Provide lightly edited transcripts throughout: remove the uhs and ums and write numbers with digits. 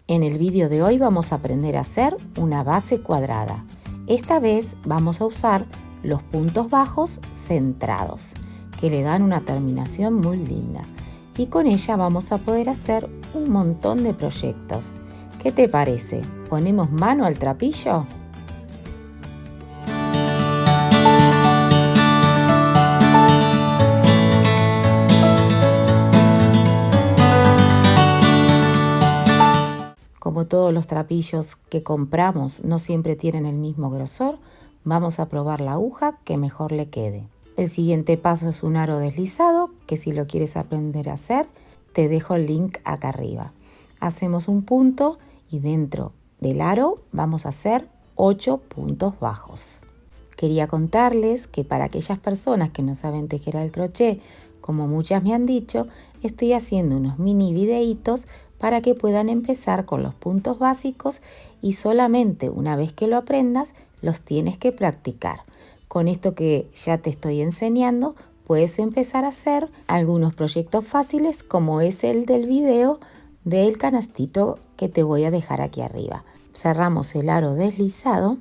En el vídeo de hoy vamos a aprender a hacer una base cuadrada. Esta vez vamos a usar los puntos bajos centrados, que le dan una terminación muy linda. Y con ella vamos a poder hacer un montón de proyectos. ¿Qué te parece? ¿Ponemos mano al trapillo? Como todos los trapillos que compramos no siempre tienen el mismo grosor, vamos a probar la aguja que mejor le quede. El siguiente paso es un aro deslizado, que si lo quieres aprender a hacer, te dejo el link acá arriba. Hacemos un punto y dentro del aro vamos a hacer 8 puntos bajos. Quería contarles que para aquellas personas que no saben tejer al crochet, como muchas me han dicho, estoy haciendo unos mini videitos para que puedan empezar con los puntos básicos y solamente una vez que lo aprendas, los tienes que practicar. Con esto que ya te estoy enseñando, puedes empezar a hacer algunos proyectos fáciles como es el del video del canastito que te voy a dejar aquí arriba. Cerramos el aro deslizado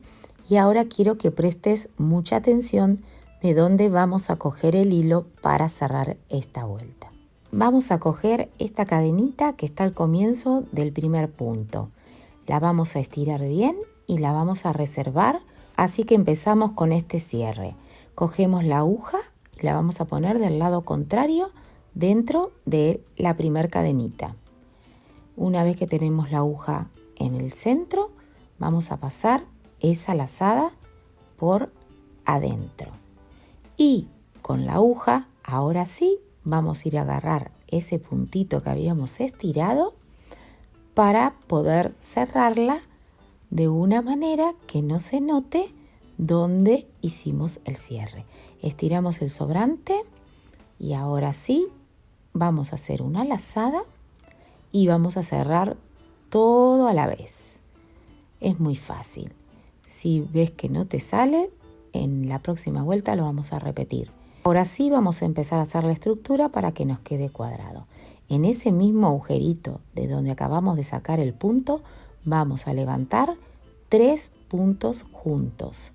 y ahora quiero que prestes mucha atención de dónde vamos a coger el hilo para cerrar esta vuelta. Vamos a coger esta cadenita que está al comienzo del primer punto. La vamos a estirar bien y la vamos a reservar, así que empezamos con este cierre. Cogemos la aguja y la vamos a poner del lado contrario dentro de la primer cadenita. Una vez que tenemos la aguja en el centro, vamos a pasar esa lazada por adentro. Y con la aguja, ahora sí, vamos a ir a agarrar ese puntito que habíamos estirado para poder cerrarla de una manera que no se note dónde hicimos el cierre. Estiramos el sobrante y ahora sí vamos a hacer una lazada y vamos a cerrar todo a la vez. Es muy fácil. Si ves que no te sale, en la próxima vuelta lo vamos a repetir. Ahora sí vamos a empezar a hacer la estructura para que nos quede cuadrado. En ese mismo agujerito de donde acabamos de sacar el punto, vamos a levantar 3 puntos juntos.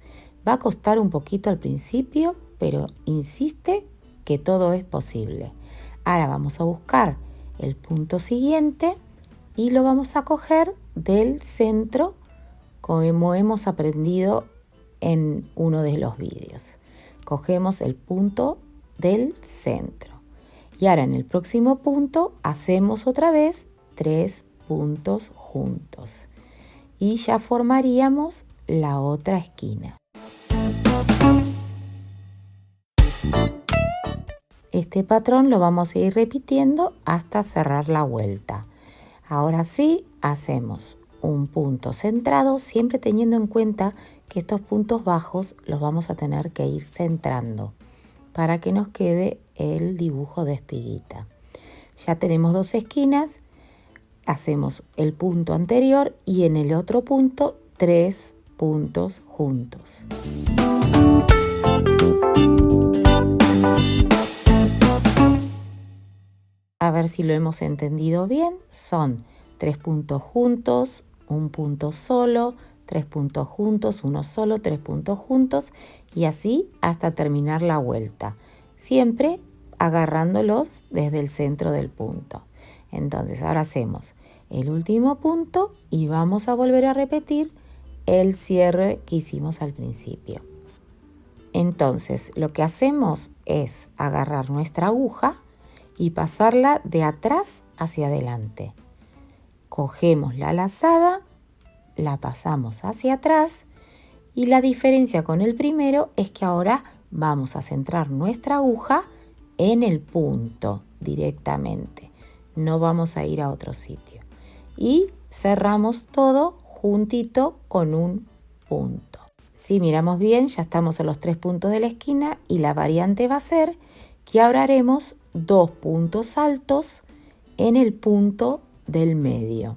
Va a costar un poquito al principio, pero insiste que todo es posible. Ahora vamos a buscar el punto siguiente y lo vamos a coger del centro, como hemos aprendido en uno de los vídeos. Cogemos el punto del centro y ahora en el próximo punto hacemos otra vez 3 puntos juntos y ya formaríamos la otra esquina. Este patrón lo vamos a ir repitiendo hasta cerrar la vuelta. Ahora sí hacemos un punto centrado, siempre teniendo en cuenta que estos puntos bajos los vamos a tener que ir centrando para que nos quede el dibujo de espiguita. Ya tenemos 2 esquinas, hacemos el punto anterior y en el otro punto 3 puntos juntos. A ver si lo hemos entendido bien. Son 3 puntos juntos, un punto solo, 3 puntos juntos, uno solo, 3 puntos juntos y así hasta terminar la vuelta. Siempre agarrándolos desde el centro del punto. Entonces ahora hacemos el último punto y vamos a volver a repetir el cierre que hicimos al principio. Entonces lo que hacemos es agarrar nuestra aguja y pasarla de atrás hacia adelante. Cogemos la lazada, la pasamos hacia atrás y la diferencia con el primero es que ahora vamos a centrar nuestra aguja en el punto directamente. No vamos a ir a otro sitio. Y cerramos todo juntito con un punto. Si miramos bien, ya estamos en los 3 puntos de la esquina y la variante va a ser que ahora haremos 2 puntos altos en el punto del medio.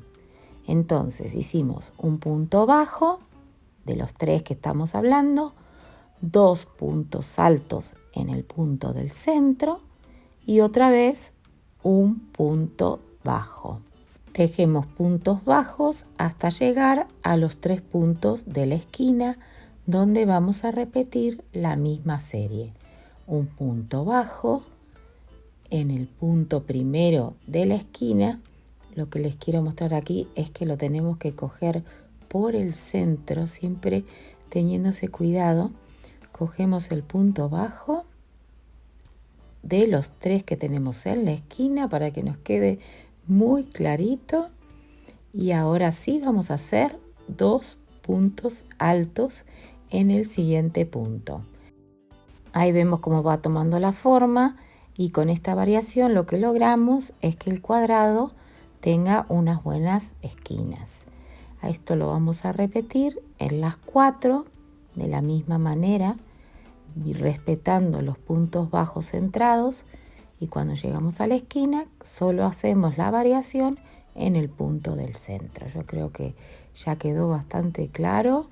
Entonces hicimos un punto bajo de los 3 que estamos hablando, 2 puntos altos en el punto del centro y otra vez un punto bajo. Tejemos puntos bajos hasta llegar a los 3 puntos de la esquina, donde vamos a repetir la misma serie. Un punto bajo en el punto primero de la esquina. Lo que les quiero mostrar aquí es que lo tenemos que coger por el centro, siempre teniendo ese cuidado. Cogemos el punto bajo de los 3 que tenemos en la esquina para que nos quede muy clarito. Y ahora sí vamos a hacer 2 puntos altos en el siguiente punto. Ahí vemos cómo va tomando la forma, y con esta variación lo que logramos es que el cuadrado tenga unas buenas esquinas. A esto lo vamos a repetir en las 4 de la misma manera, y respetando los puntos bajos centrados, y cuando llegamos a la esquina solo hacemos la variación en el punto del centro. Yo creo que ya quedó bastante claro,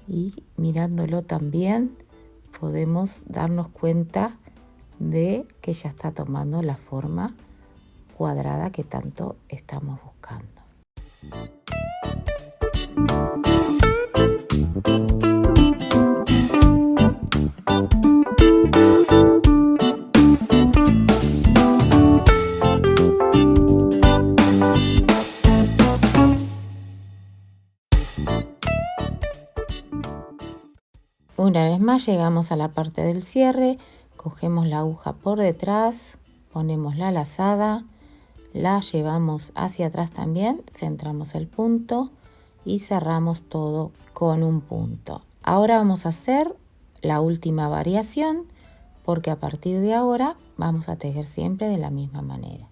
y mirándolo también podemos darnos cuenta de que ya está tomando la forma cuadrada que tanto estamos buscando. Una vez más llegamos a la parte del cierre, cogemos la aguja por detrás, ponemos la lazada, la llevamos hacia atrás también, centramos el punto y cerramos todo con un punto. Ahora vamos a hacer la última variación, porque a partir de ahora vamos a tejer siempre de la misma manera.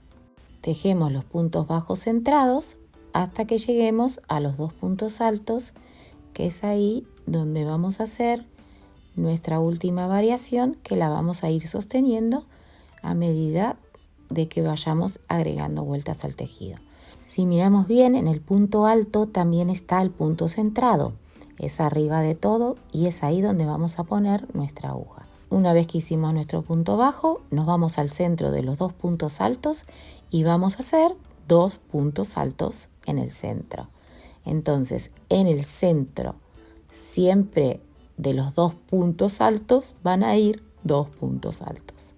Tejemos los puntos bajos centrados hasta que lleguemos a los 2 puntos altos, que es ahí donde vamos a hacer nuestra última variación, que la vamos a ir sosteniendo a medida de que vayamos agregando vueltas al tejido. Si miramos bien, en el punto alto también está el punto centrado, es arriba de todo, y es ahí donde vamos a poner nuestra aguja. Una vez que hicimos nuestro punto bajo, nos vamos al centro de los 2 puntos altos y vamos a hacer 2 puntos altos en el centro. Entonces, en el centro siempre de los 2 puntos altos van a ir 2 puntos altos.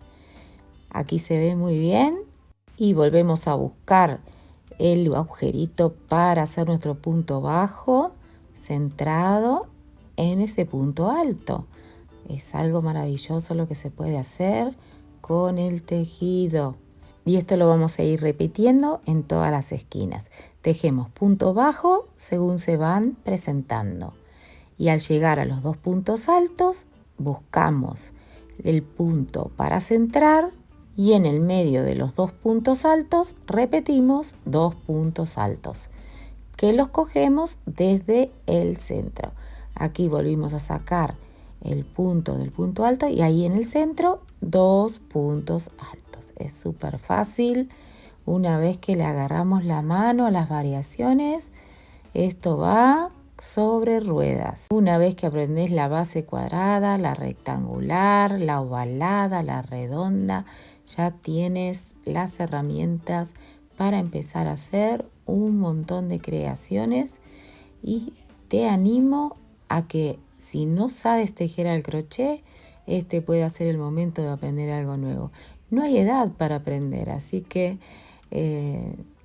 Aquí se ve muy bien, y volvemos a buscar el agujerito para hacer nuestro punto bajo centrado en ese punto alto. Es algo maravilloso lo que se puede hacer con el tejido. Y esto lo vamos a ir repitiendo en todas las esquinas. Tejemos punto bajo según se van presentando. Y al llegar a los 2 puntos altos, buscamos el punto para centrar, y en el medio de los 2 puntos altos repetimos 2 puntos altos, que los cogemos desde el centro. Aquí volvimos a sacar el punto del punto alto, y ahí en el centro 2 puntos altos. Es súper fácil. Una vez que le agarramos la mano a las variaciones, esto va sobre ruedas. Una vez que aprendes la base cuadrada, la rectangular, la ovalada, la redonda, ya tienes las herramientas para empezar a hacer un montón de creaciones. Y te animo a que, si no sabes tejer al crochet, este puede ser el momento de aprender algo nuevo. No hay edad para aprender, así que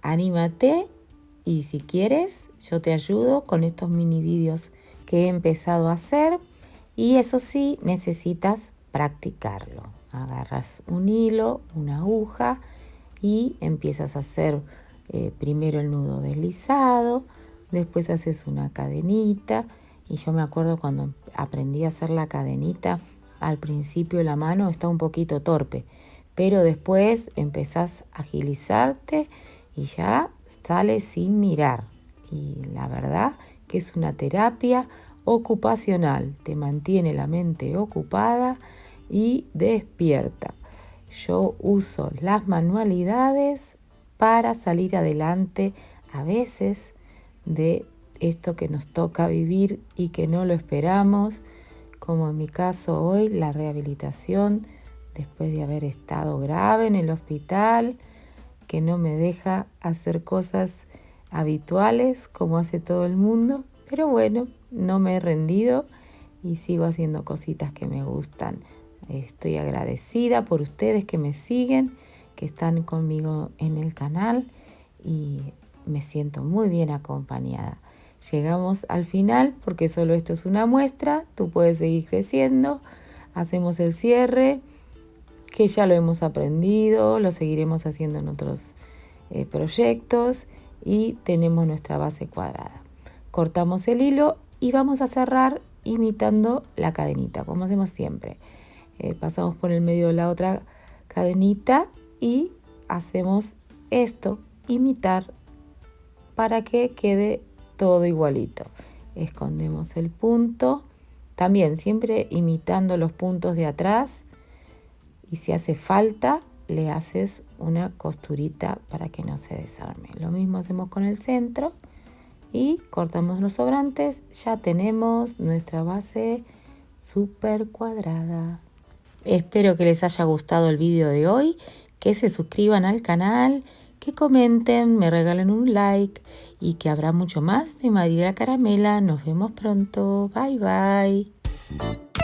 anímate, y si quieres yo te ayudo con estos mini vídeos que he empezado a hacer. Y eso sí, necesitas practicarlo. Agarras un hilo, una aguja, y empiezas a hacer primero el nudo deslizado, después haces una cadenita. Y yo me acuerdo cuando aprendí a hacer la cadenita, al principio la mano está un poquito torpe, pero después empezás a agilizarte y ya sale sin mirar. Y la verdad que es una terapia ocupacional, te mantiene la mente ocupada y despierta. Yo uso las manualidades para salir adelante a veces de esto que nos toca vivir y que no lo esperamos, como en mi caso hoy, la rehabilitación después de haber estado grave en el hospital, que no me deja hacer cosas habituales como hace todo el mundo, pero bueno, no me he rendido y sigo haciendo cositas que me gustan. Estoy agradecida por ustedes que me siguen, que están conmigo en el canal y me siento muy bien acompañada. Llegamos al final porque solo esto es una muestra, tú puedes seguir creciendo, hacemos el cierre, que ya lo hemos aprendido, lo seguiremos haciendo en otros proyectos y tenemos nuestra base cuadrada. Cortamos el hilo y vamos a cerrar imitando la cadenita, como hacemos siempre. Pasamos por el medio de la otra cadenita y hacemos esto, imitar, para que quede todo igualito. Escondemos el punto, también siempre imitando los puntos de atrás, y si hace falta le haces una costurita para que no se desarme. Lo mismo hacemos con el centro y cortamos los sobrantes. Ya tenemos nuestra base súper cuadrada. Espero que les haya gustado el vídeo de hoy, que se suscriban al canal, que comenten, me regalen un like y que habrá mucho más de Mariela Caramela. Nos vemos pronto. Bye bye.